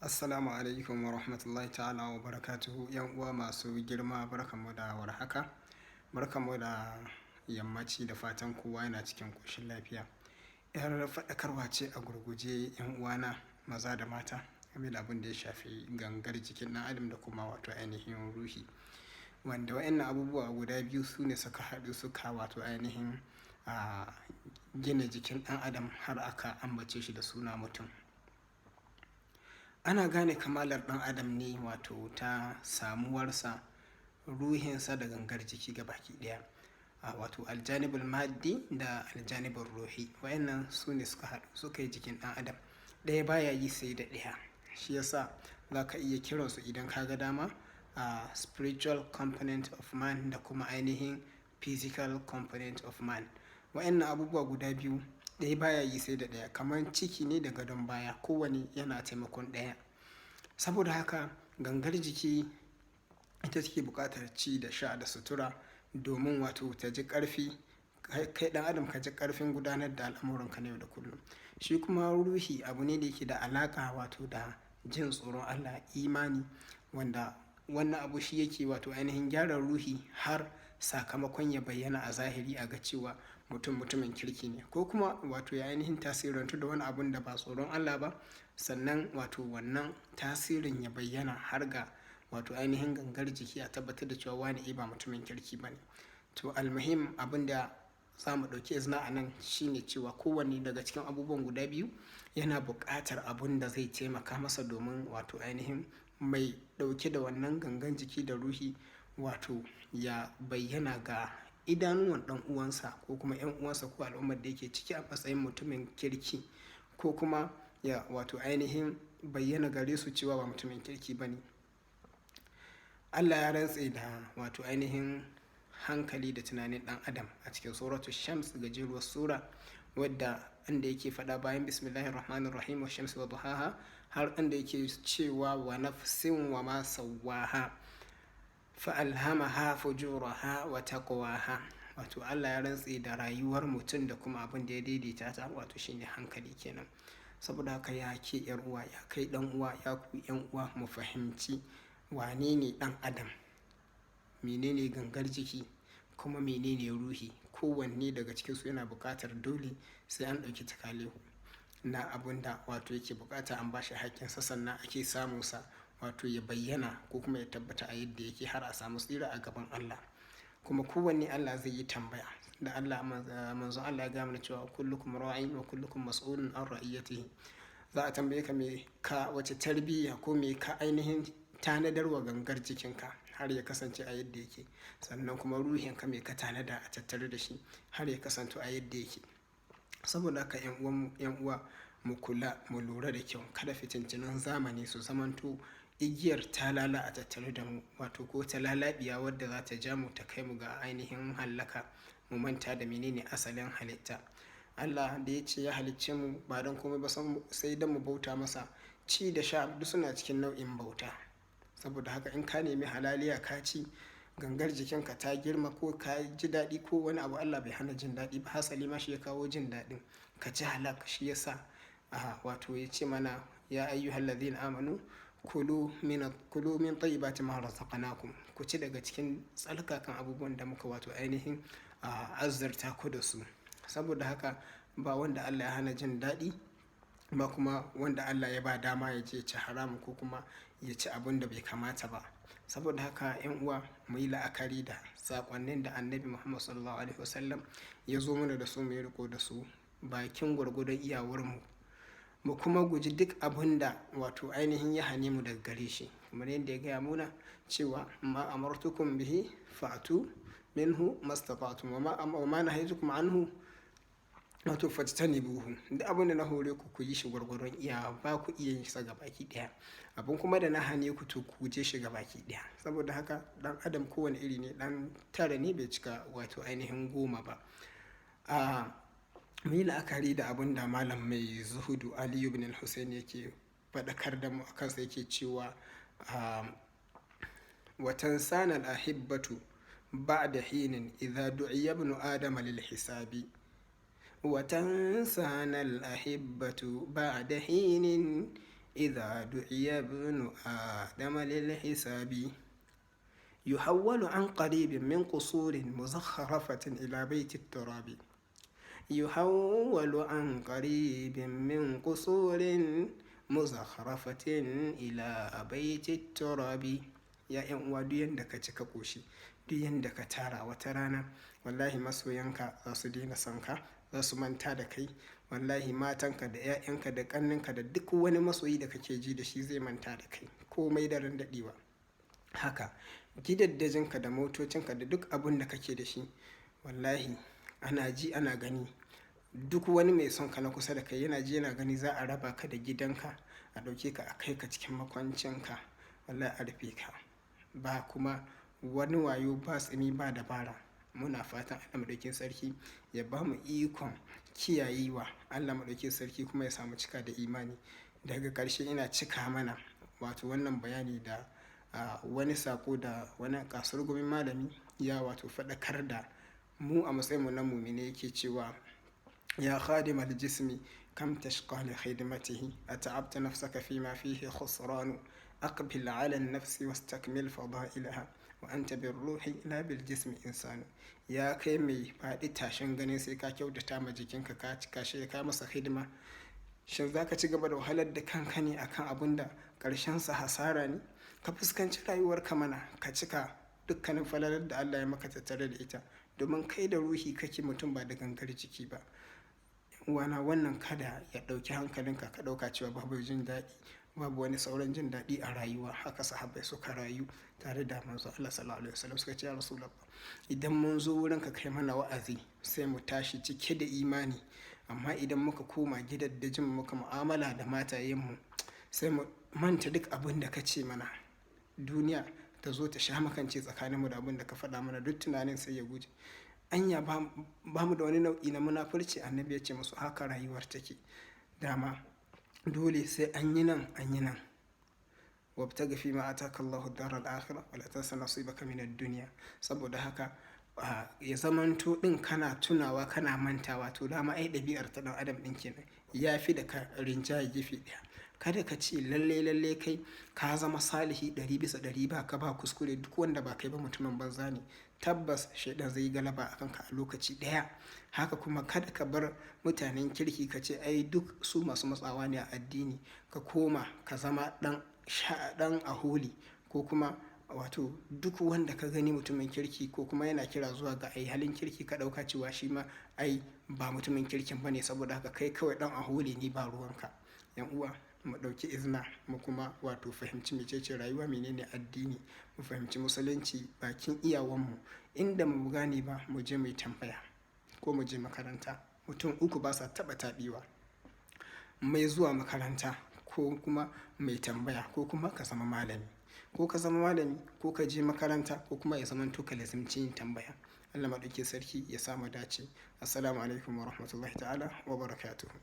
Assalamu alaikum wa rahmatullahi ta'ala wa barakatuhu. Yan uwa masu girma, barkanmu da warhaka. Barkanmu da yammaci, da fatan kowa yana cikin ƙoshin lafiya. Yar faɗakarwa ce a gurguje yan uwana maza da mata game da abin da ya shafi gangar jikin ɗan adam da kuma wato ainihin ruhi. Wanda wa'annan abubuwa guda biyu su ne suka haɗu suka wato ainihin gina jikin ɗan adam har aka ambace shi da suna mutum. Ana gane kamalar ɗan adam ne wato ta samuwarsa, ruhinsa da gangar jiki baki ɗaya. Wato aljanibul maddi da aljanibul ruhi, wayannan su ne suka haɗu suka yi jikin ɗan adam. Ɗaya baya yi sai da ɗaya, shi yasa za ka iya kiransu idan ka ga dama spiritual component of man da kuma ainihin physical component of man. Wayannan abubuwa guda biyu ɗaya baya yi sai da ɗaya, kamar ciki ne da gadon baya, kowane yana taimakon ɗaya. Saboda haka gangar jiki ita take buƙatar ci da sha da sutura domin wato ta ji ƙarfi, kai ɗan adam ka ji ƙarfin gudanar da al'amuranka na yau da kullum. Shi kuma ruhi abu ne da yake da alaƙa wato da jin tsoron Allah, imani, wanda wannan abu shi yake wato ainihin gyara ruhi har sakamakon ya bayyana a zahiri, a ga cewa mutumin kirki ne, ko kuma wato ya ainihin tasirantu da wani abun da ba tsoron Allah ba, sannan wato wannan tasirin ya bayyana har ga wato ainihin gangar jiki a tabbatar da cewa wani ba mutumin kirki ba ne. To almuhim, abin da za mu ɗauki izina a nan shine cewa kowanne daga cikin abubuwan guda biyu yana buƙatar abun da zai taimaka masa domin wato ainihin mai ɗauke da wannan gangan jiki da ruhi wato ya bayyana ga idanuwan ɗan uwansa ko kuma 'yan uwansa ko al'ummar da yake ciki a matsayin mutumin kirki, ko kuma ya wato ainihin bayyana gare su cewa ba mutumin kirki ba ne. Allah ya rantse da wato ainihin hankali da tunanin ɗan adam a cikin suratu shams, gajeruwar sura, wadda inda yake faɗa bayan bismillahir rahmanir rahim wa shamsi wa duhaha, har inda yake cewa wa nafsin wa ma sawwaha fa alhamaha fujuraha wa taqwaha. Wato Allah ya rantse da rayuwar mutum da kuma abin da ya daidaita ta, wato shine hankali kenan. Saboda haka ya ke yar uwa, ya kai dan uwa, ya ku yan uwa, mu fahimci wane ne dan adam, menene gangar jiki, kuma menene ruhi. Kowanne daga cikinsu yana buƙatar dole sai an ɗauki takalihu na abun da wato yake buƙata, an bashi haƙƙinsa, sannan ake samunsa wato ya bayyana ko kuma ya tabbata a yadda yake har a samu tsira a gaban Allah. Kuma kowanne Allah zai yi tambaya, da Allah manzon Allah ya gaya mana cewa kullukum ra'in wa kullukum mas'ulun an ra'iyatihi. Za a tambaye ka me ka wace tarbiyya ko me ka ainihin tanadar wa gangar jikinka har ya kasance a yadda yake, sannan kuma ruhinka me ka tanada a tattare da shi har ya kasance a yadda yake. Saboda haka yan uwa mu kula, mu lura da kyau, kada fitintinin zamani su zamanto igiyar talala a tattare da mu, wato ko talalabiya wadda za ta ja mu ta kai mu ga ainihin hallaka, mu manta da menene asalin halitta. Allah da ya ce ya halicce mu ba don komai ba sai don mu bauta masa, ci da sha duk suna cikin nau'in bauta. Saboda haka in ka nemi halaliya ka ci, gangar jikinka ta girma ko ka ji daɗi ko wani abu, Allah bai hana jin daɗi ba, hasali ma shi ya kawo jin daɗin, ka ci halak. Shi yasa wato ya ce mana ya ayyuhal ladhina amanu kulu min tayyibati ma razaqnakum, ku ci daga cikin tsalkakan abubuwan da muka wato ainihin azzarta ku da su. Saboda haka ba wanda Allah ya hana jin daɗi ba kuma wanda Allah ya ba dama ya je ci haramu ko kuma ya ci abin da bai kamata ba. Saboda haka yan uwa, mu yi la'akari da saƙonnin da annabi Muhammad sallallahu alaihi wasallam ya zo mana da su, mu yi riko da su bakin gwargwadon iyawarmu, mu kuma guji duk abin da wato ainihin ya hane mu daga gare shi, kamar yadda ya gaya muna cewa ma amartukum bihi fa'tu minhu mastata'tum wa ma nahaytukum anhu wato fajtanibuhu. Duk abin da na hore ku yi shi gwargwadon iyawa, ba ku iya yin sa gabaki ɗaya. Abin kuma da na hane ku to ku guje shi gabaki ɗaya. Saboda haka dan adam kowane iri ne, dan tara ne bai cika wato ainihin 10 ba. Mu yi la'akari da abin da malam mai zuhudu Ali ibn al-Husayn yake faɗakar da mu a kansa, yake cewa watan sanal ahibbatu ba'da hinin idza du'iya ibn adama lil hisabi. وتنسانا الأحبة بعد حين إذا دعي ابن آدم للحساب يحول عن قريب من قصور مزخرفة إلى بيت التراب يحول عن قريب من قصور مزخرفة إلى بيت التراب. Ya ‘yan uwa, duk yanda ka cika ƙoshi, duk yanda ka tara, wata rana wallahi masoyanka za su daina son ka, za su manta da kai. Wallahi matanka da ‘ya'yanka da ƙanninka da duk wani masoyi da kake ji da shi zai manta da kai komai daren daɗewa. Haka gidaddajinka da motocinka da duk abin da kake da shi, wallahi ana ji ana gani. Duk wani mai son ka na kusa da kai yana ji yana gani za a raba ka da gidanka, a ɗauke ka a kai ka cikin makwancinka, wallahi a rufe ka. Ba kuma wani wayo, ba tsimi, ba dabara. Muna fatan Allah maɗaukin sarki ya ba mu ikon kiyayewa. Allah maɗaukin sarki kuma ya samu cika da imani. Daga ƙarshe ina cika mana wato wannan bayani da wani sako da wani kasurgumin malami ya wato faɗakar da mu a matsayinmu na mumine, yake cewa ya khadimal jismi kam tashqa li khidmatihi ata'abta nafsaka fima fihi khusranu aqbil ala an-nafsi wastakmil fada'ilaha wa anta birruhi la bil jismi insanu. Ya kai mai faɗi tashin ganin sai ka kyautata ma jikinka, ka cika shi, ka masa hidima. Shin za ka ci gaba da wahalar da kanka ne akan abun da ƙarshensa hasara ne? Ka fuskanci rayuwarka mana, ka cika dukkanin falalar da Allah ya maka tattare da ita, domin kai da ruhi kake, mutum ba da gangar jiki ba. Wana wannan kada ya ɗauki hankalinka, ka ɗauka cewa babu jin daɗi, babu wani sauran jin daɗi a rayuwa. Haka sahabbai suka rayu tare da manzo Allah sallallahu alaihi wasallam. Suka ce ya Rasulullah, idan mun zo wurinka kai mana wa'azi sai mu tashi cike da imani, amma idan muka koma gidaddajin muka mu'amala da matayenmu sai mu manta duk abin da ka ce mana. Duniya ta zo ta sha makance tsakaninmu da abin da ka faɗa mana, duk tunanin sai ya guje. Anya ba mu da wani nau'i na munafurci? Annabi ya ce musu haka rayuwar take. Dama dole sai an yi nan an yi nan. Wabtaghi fi ma ataka Allahu ad-dara al-akhirah wa la tansa nasibaka min ad-dunya. Saboda haka ya zamanto din kana tunawa kana mantawa, to dama ai ɗabi'ar ta ɗan adam ɗin kenan. Ya fi da ka rinjaye gefe ɗaya. Kada ka ce lalle kai ka zama salihi 100% ba ka ba kuskure, duk wanda ba kai ba mutumin banza ne. Tabbas shaidan zai yi galaba a kanka a lokaci ɗaya. Haka kuma kada ka bar mutanen kirki ka ce ai duk su masu matsawa ne a addini, ka koma ka zama ɗan aholi, ko kuma wato duk wanda ka gani mutumin kirki ko kuma yana kira zuwa ga ai halin kirki, ka ɗauka cewa shi ma ai ba mutumin kirkin ba ne, saboda haka kai kawai ɗan aholi ne, ba ruwanka. Yan uwa, mu ɗauki izina, mu kuma wato fahimci mecece rayuwa, menene addini, mu fahimci musulunci bakin iyawanmu. Inda mu gane ba, mu je mu tambaya ko mu je makaranta. Mutum uku ba sa taɓa taɓewa: mai zuwa makaranta, ko kuma mai tambaya, ko kuma ka zama malami. Ko ka zama malami, ko ka je makaranta, ko kuma ya zamanto ka lazimci yin tambaya. Allah maɗauki sarki ya samu dace. Assalamu alaikum wa rahmatullahi ta'ala wa barakatuhu.